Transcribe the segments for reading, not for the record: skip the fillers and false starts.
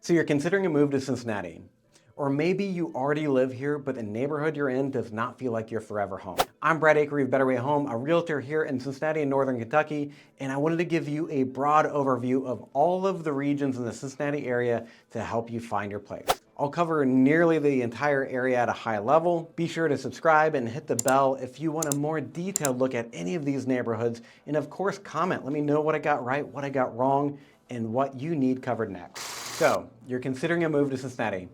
So you're considering a move to Cincinnati. Or maybe you already live here, but the neighborhood you're in does not feel like your forever home. I'm Brad Acree of Better Way Home, a realtor here in Cincinnati in Northern Kentucky, and I wanted to give you a broad overview of all of the regions in the Cincinnati area to help you find your place. I'll cover nearly the entire area at a high level. Be sure to subscribe and hit the bell if you want a more detailed look at any of these neighborhoods. And of course, comment. Let me know what I got right, what I got wrong, and what you need covered next. So, you're considering a move to Cincinnati.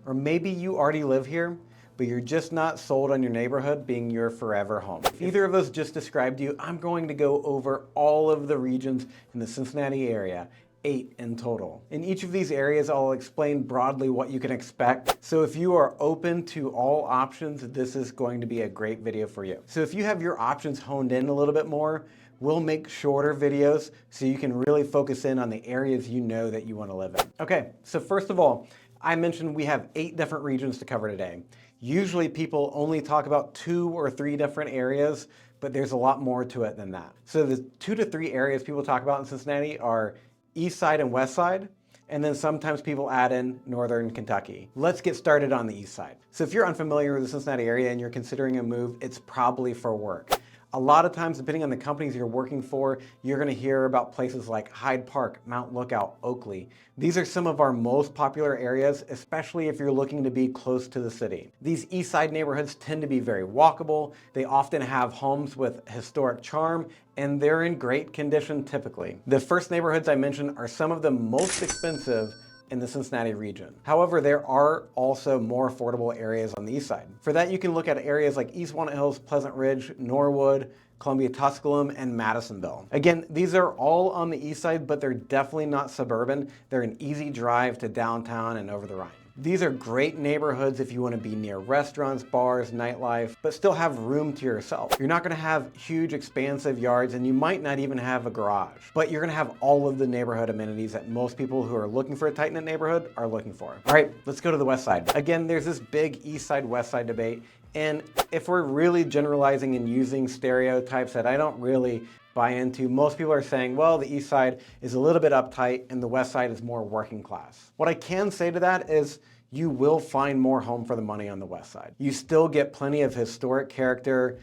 Or maybe you already live here, but you're just not sold on your neighborhood being your forever home. If either of those just described you, I'm going to go over all of the regions in the Cincinnati area, 8 in total. In each of these areas, I'll explain broadly what you can expect. So if you are open to all options, this is going to be a great video for you. So if you have your options honed in a little bit more, we'll make shorter videos so you can really focus in on the areas you know that you want to live in. Okay, so first of all, I mentioned we have 8 different regions to cover today. Usually people only talk about 2 or 3 different areas, but there's a lot more to it than that. So the 2 to 3 areas people talk about in Cincinnati are East Side and West Side, and then sometimes people add in Northern Kentucky. Let's get started on the East Side. So if you're unfamiliar with the Cincinnati area and you're considering a move, it's probably for work. A lot of times, depending on the companies you're working for, you're going to hear about places like Hyde Park, Mount Lookout, Oakley. These are some of our most popular areas, especially if you're looking to be close to the city. These East Side neighborhoods tend to be very walkable. They often have homes with historic charm, and they're in great condition typically. The first neighborhoods I mentioned are some of the most expensive in the Cincinnati region. However, there are also more affordable areas on the east side. For that, you can look at areas like East Walnut Hills, Pleasant Ridge, Norwood, Columbia Tusculum, and Madisonville. Again, these are all on the east side, but they're definitely not suburban. They're an easy drive to downtown and over the Rhine. These are great neighborhoods if you want to be near restaurants, bars, nightlife, but still have room to yourself. You're not going to have huge expansive yards, and you might not even have a garage, but you're going to have all of the neighborhood amenities that most people who are looking for a tight-knit neighborhood are looking for. All right, let's go to the west side. Again, there's this big east side, west side debate, and if we're really generalizing and using stereotypes that I don't really buy into, most people are saying, well, the east side is a little bit uptight and the west side is more working class. What I can say to that is you will find more home for the money on the west side. You still get plenty of historic character.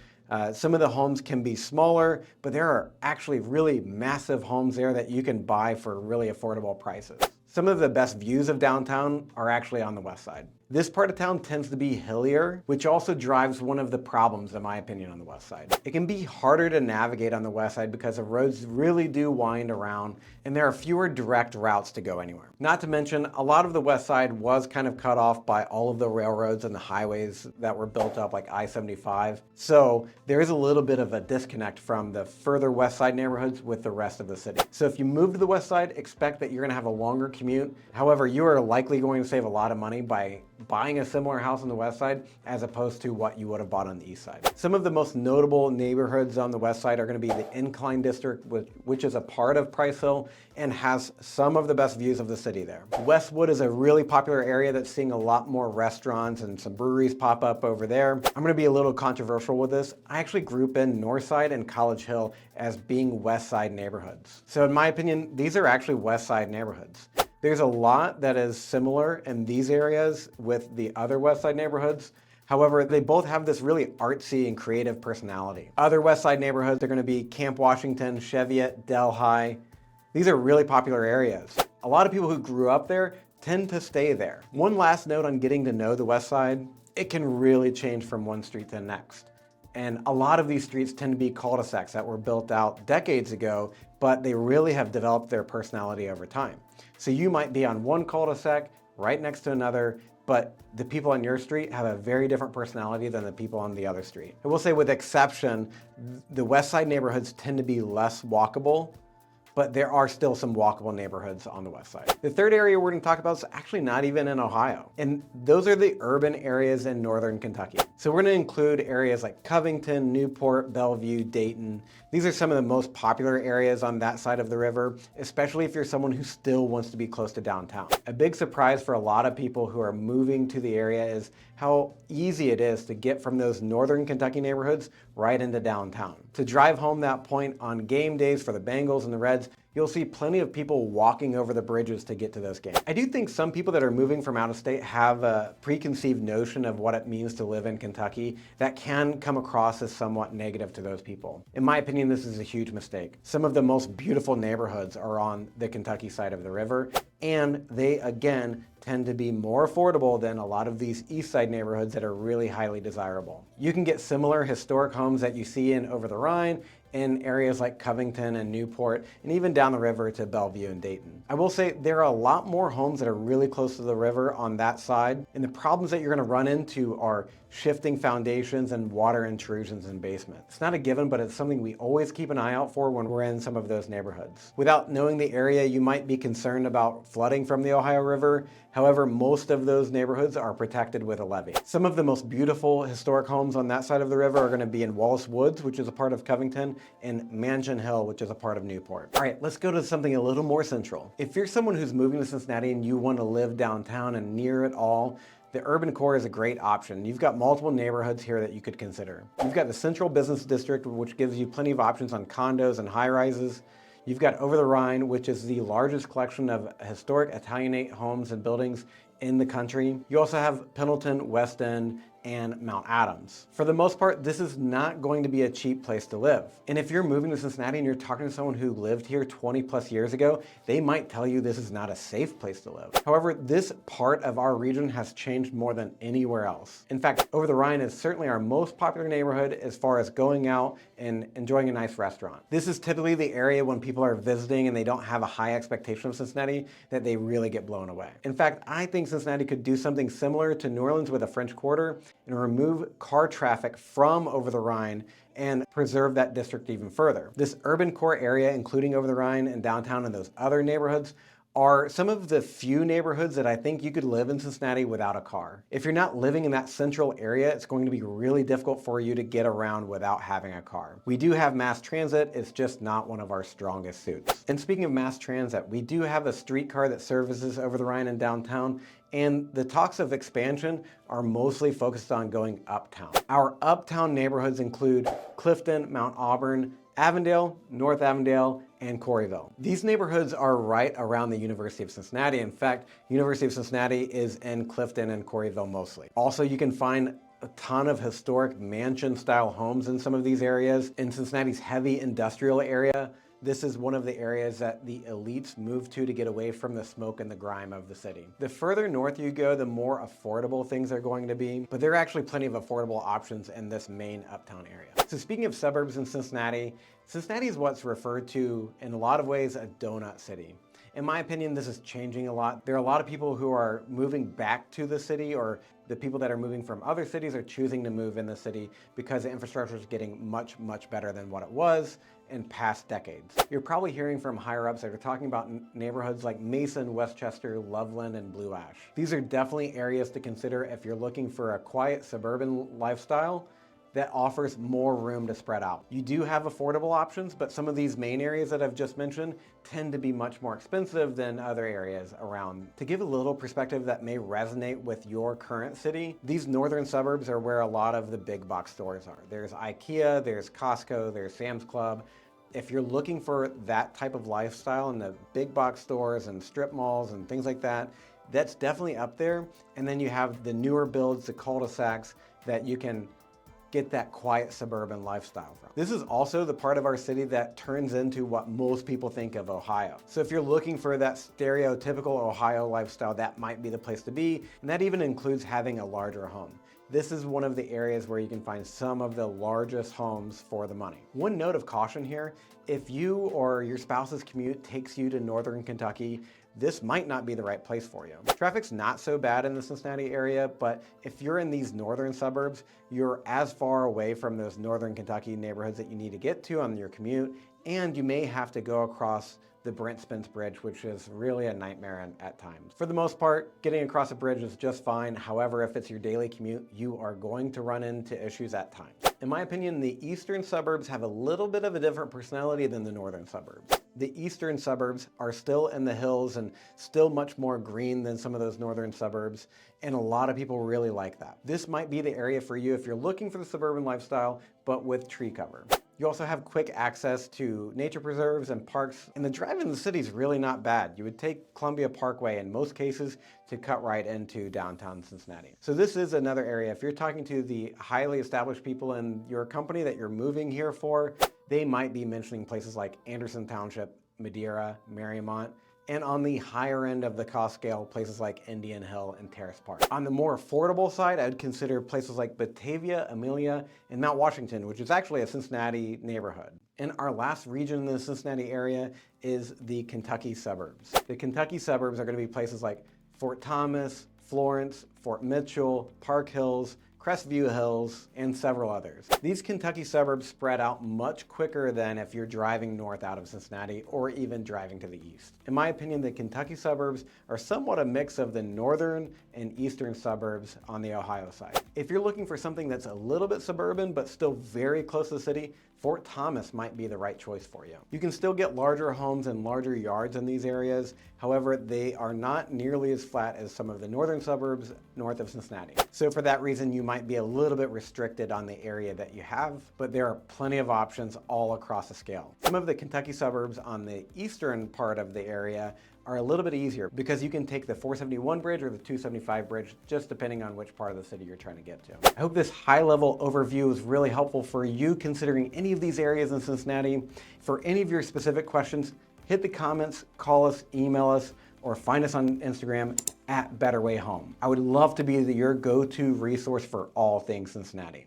Some of the homes can be smaller, but there are actually really massive homes there that you can buy for really affordable prices. Some of the best views of downtown are actually on the west side. This part of town tends to be hillier, which also drives one of the problems, in my opinion, on the west side. It can be harder to navigate on the west side because the roads really do wind around and there are fewer direct routes to go anywhere. Not to mention, a lot of the west side was kind of cut off by all of the railroads and the highways that were built up, like I-75. So there is a little bit of a disconnect from the further west side neighborhoods with the rest of the city. So if you move to the west side, expect that you're going to have a longer commute. However, you are likely going to save a lot of money by buying a similar house on the west side as opposed to what you would have bought on the east side. Some of the most notable neighborhoods on the west side are going to be the Incline District, which is a part of Price Hill and has some of the best views of the city there. Westwood is a really popular area that's seeing a lot more restaurants and some breweries pop up over there. I'm going to be a little controversial with this. I actually group in Northside and College Hill as being west side neighborhoods. So in my opinion, these are actually west side neighborhoods. There's a lot that is similar in these areas with the other west side neighborhoods. However, they both have this really artsy and creative personality. Other west side neighborhoods are going to be Camp Washington, Cheviot, Delhi. These are really popular areas. A lot of people who grew up there tend to stay there. One last note on getting to know the west side, it can really change from one street to the next. And a lot of these streets tend to be cul-de-sacs that were built out decades ago, but they really have developed their personality over time. So you might be on one cul-de-sac right next to another, but the people on your street have a very different personality than the people on the other street. I will say, with exception, the west side neighborhoods tend to be less walkable, but there are still some walkable neighborhoods on the west side. The third area we're going to talk about is actually not even in Ohio, and those are the urban areas in northern Kentucky. So we're going to include areas like Covington, Newport, Bellevue, Dayton. These are some of the most popular areas on that side of the river, especially if you're someone who still wants to be close to downtown. A big surprise for a lot of people who are moving to the area is how easy it is to get from those northern Kentucky neighborhoods right into downtown. To drive home that point on game days for the Bengals and the Reds, you'll see plenty of people walking over the bridges to get to those games. I do think some people that are moving from out of state have a preconceived notion of what it means to live in Kentucky that can come across as somewhat negative to those people. In my opinion, this is a huge mistake. Some of the most beautiful neighborhoods are on the Kentucky side of the river, and they, again, tend to be more affordable than a lot of these east side neighborhoods that are really highly desirable. You can get similar historic homes that you see in over the Rhine in areas like Covington and Newport, and even down the river to Bellevue and Dayton. I will say there are a lot more homes that are really close to the river on that side, and the problems that you're going to run into are shifting foundations and water intrusions in basements. It's not a given, but it's something we always keep an eye out for when we're in some of those neighborhoods. Without knowing the area, you might be concerned about flooding from the Ohio River. However, most of those neighborhoods are protected with a levee. Some of the most beautiful historic homes on that side of the river are going to be in Wallace Woods, which is a part of Covington, and Mansion Hill, which is a part of Newport. All right, let's go to something a little more central. If you're someone who's moving to Cincinnati and you want to live downtown and near it all, the urban core is a great option. You've got multiple neighborhoods here that you could consider. You've got the Central Business District, which gives you plenty of options on condos and high-rises. You've got Over the Rhine, which is the largest collection of historic Italianate homes and buildings in the country. You also have Pendleton, West End, and Mount Adams. For the most part, this is not going to be a cheap place to live. And if you're moving to Cincinnati and you're talking to someone who lived here 20 plus years ago, they might tell you this is not a safe place to live. However, this part of our region has changed more than anywhere else. In fact, Over the Rhine is certainly our most popular neighborhood as far as going out and enjoying a nice restaurant. This is typically the area when people are visiting and they don't have a high expectation of Cincinnati that they really get blown away. In fact, I think Cincinnati could do something similar to New Orleans with a French Quarter and remove car traffic from Over the Rhine and preserve that district even further. This urban core area, including Over the Rhine and downtown and those other neighborhoods, are some of the few neighborhoods that I think you could live in Cincinnati without a car. If you're not living in that central area, it's going to be really difficult for you to get around without having a car. We do have mass transit, it's just not one of our strongest suits. And speaking of mass transit, we do have a streetcar that services Over the Rhine and downtown, and the talks of expansion are mostly focused on going uptown. Our uptown neighborhoods include Clifton, Mount Auburn, Avondale, North Avondale, and Corryville. These neighborhoods are right around the University of Cincinnati. In fact, University of Cincinnati is in Clifton and Corryville mostly. Also, you can find a ton of historic mansion-style homes in some of these areas. In Cincinnati's heavy industrial area, this is one of the areas that the elites move to get away from the smoke and the grime of the city. The further north you go, the more affordable things are going to be, but there are actually plenty of affordable options in this main uptown area. So speaking of suburbs in Cincinnati, Cincinnati is what's referred to in a lot of ways a donut city. In my opinion, this is changing a lot. There are a lot of people who are moving back to the city, or the people that are moving from other cities are choosing to move in the city because the infrastructure is getting much, much better than what it was in past decades. You're probably hearing from higher ups that are talking about neighborhoods like Mason, Westchester, Loveland, and Blue Ash. These are definitely areas to consider if you're looking for a quiet suburban lifestyle that offers more room to spread out. You do have affordable options, but some of these main areas that I've just mentioned tend to be much more expensive than other areas around. To give a little perspective that may resonate with your current city, these northern suburbs are where a lot of the big box stores are. There's IKEA, there's Costco, there's Sam's Club. If you're looking for that type of lifestyle in the big box stores and strip malls and things like that, that's definitely up there. And then you have the newer builds, the cul-de-sacs that you can get that quiet suburban lifestyle from. This is also the part of our city that turns into what most people think of Ohio. So if you're looking for that stereotypical Ohio lifestyle, that might be the place to be, and that even includes having a larger home. This is one of the areas where you can find some of the largest homes for the money. One note of caution here, if you or your spouse's commute takes you to northern Kentucky, this might not be the right place for you. Traffic's not so bad in the Cincinnati area, but if you're in these northern suburbs, you're as far away from those northern Kentucky neighborhoods that you need to get to on your commute, and you may have to go across the Brent Spence Bridge, which is really a nightmare at times. For the most part, getting across a bridge is just fine. However, if it's your daily commute, you are going to run into issues at times. In my opinion, the eastern suburbs have a little bit of a different personality than the northern suburbs. The eastern suburbs are still in the hills and still much more green than some of those northern suburbs, and a lot of people really like that. This might be the area for you if you're looking for the suburban lifestyle, but with tree cover. You also have quick access to nature preserves and parks, and the drive in the city is really not bad. You would take Columbia Parkway in most cases to cut right into downtown Cincinnati. So this is another area. If you're talking to the highly established people in your company that you're moving here for, they might be mentioning places like Anderson Township, Madeira, Mariemont, and on the higher end of the cost scale, places like Indian Hill and Terrace Park. On the more affordable side, I'd consider places like Batavia, Amelia, and Mount Washington, which is actually a Cincinnati neighborhood. And our last region in the Cincinnati area is the Kentucky suburbs. The Kentucky suburbs are going to be places like Fort Thomas, Florence, Fort Mitchell, Park Hills, Crestview Hills, and several others. These Kentucky suburbs spread out much quicker than if you're driving north out of Cincinnati or even driving to the east. In my opinion, the Kentucky suburbs are somewhat a mix of the northern and eastern suburbs on the Ohio side. If you're looking for something that's a little bit suburban but still very close to the city, Fort Thomas might be the right choice for you. You can still get larger homes and larger yards in these areas. However, they are not nearly as flat as some of the northern suburbs north of Cincinnati. So for that reason, you might be a little bit restricted on the area that you have, but there are plenty of options all across the scale. Some of the Kentucky suburbs on the eastern part of the area are a little bit easier because you can take the 471 bridge or the 275 bridge, just depending on which part of the city you're trying to get to. I hope this high-level overview is really helpful for you considering any of these areas in Cincinnati. For any of your specific questions, hit the comments, call us, email us, or find us on Instagram @BetterWayHome. I would love to be your go-to resource for all things Cincinnati.